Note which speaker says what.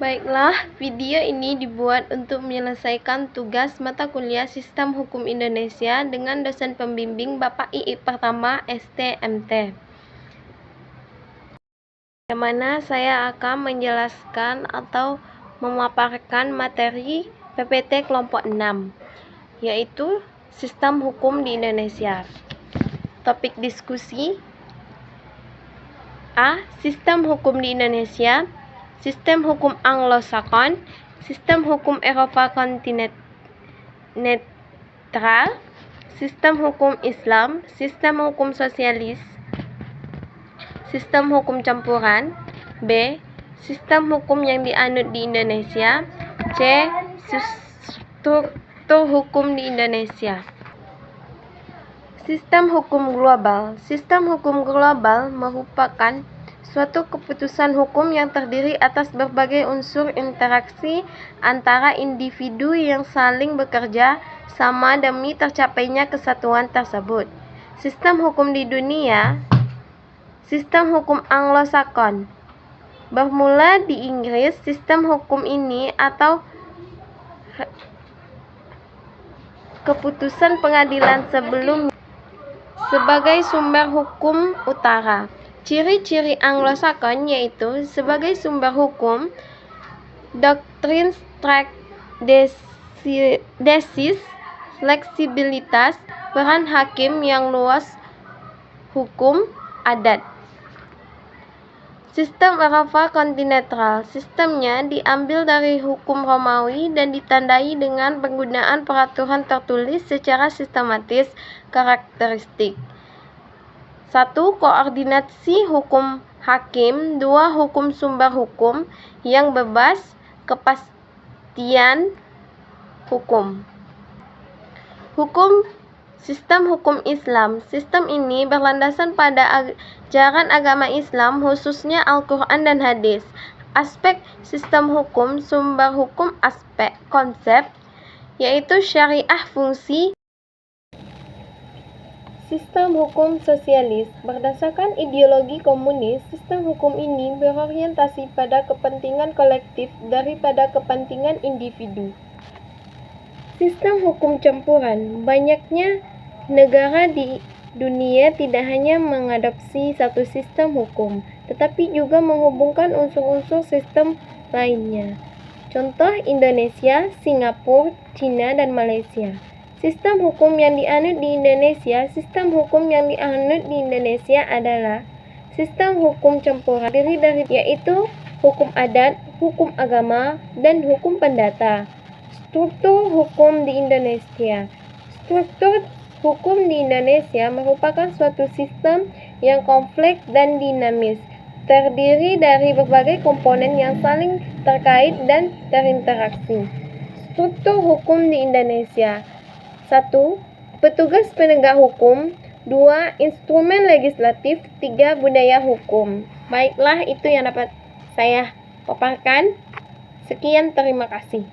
Speaker 1: Baiklah, video ini dibuat untuk menyelesaikan tugas mata kuliah Sistem Hukum Indonesia dengan dosen pembimbing Bapak II Pertama STMT. Bagaimana saya akan menjelaskan atau memaparkan materi PPT kelompok 6, yaitu Sistem Hukum di Indonesia. Topik diskusi: A. Sistem hukum di Indonesia, sistem hukum Anglo-Sakson, sistem hukum Eropa kontinental, sistem hukum Islam, sistem hukum sosialis, sistem hukum campuran. B. Sistem hukum yang dianut di Indonesia. C. Struktur hukum di Indonesia. Sistem hukum global. Sistem hukum global merupakan suatu keputusan hukum yang terdiri atas berbagai unsur interaksi antara individu yang saling bekerja sama demi tercapainya kesatuan tersebut. Sistem hukum di dunia. Sistem hukum Anglo-Sakson. Bermula di Inggris, sistem hukum ini atau keputusan pengadilan sebelumnya sebagai sumber hukum utara. Ciri-ciri Anglo-Sakson yaitu sebagai sumber hukum, doktrin strict decisis, fleksibilitas, peran hakim yang luas, hukum adat. Sistem Eropa kontinental. Sistemnya diambil dari hukum Romawi dan ditandai dengan penggunaan peraturan tertulis secara sistematis karakteristik. 1. Koordinasi hukum hakim. 2. Hukum sumber hukum yang bebas, kepastian hukum. Sistem hukum Islam. Sistem ini berlandasan pada ajaran agama Islam, khususnya Al-Quran dan Hadis. Aspek sistem hukum, sumber hukum, aspek konsep, yaitu syariah, fungsi. Sistem hukum sosialis. Berdasarkan ideologi komunis, sistem hukum ini berorientasi pada kepentingan kolektif daripada kepentingan individu. Sistem hukum campuran. Banyaknya negara di dunia tidak hanya mengadopsi satu sistem hukum, tetapi juga menghubungkan unsur-unsur sistem lainnya. Contoh Indonesia, Singapura, Cina, dan Malaysia. Sistem hukum yang dianut di Indonesia. Sistem hukum yang dianut di Indonesia adalah sistem hukum campuran, terdiri dari yaitu hukum adat, hukum agama, dan hukum perdata. Struktur hukum di Indonesia. Struktur hukum di Indonesia merupakan suatu sistem yang kompleks dan dinamis, terdiri dari berbagai komponen yang saling terkait dan terinteraksi. Struktur hukum di Indonesia. 1. Petugas penegak hukum. 2. Instrumen legislatif. 3. Budaya hukum. Baiklah, itu yang dapat saya paparkan. Sekian, terima kasih.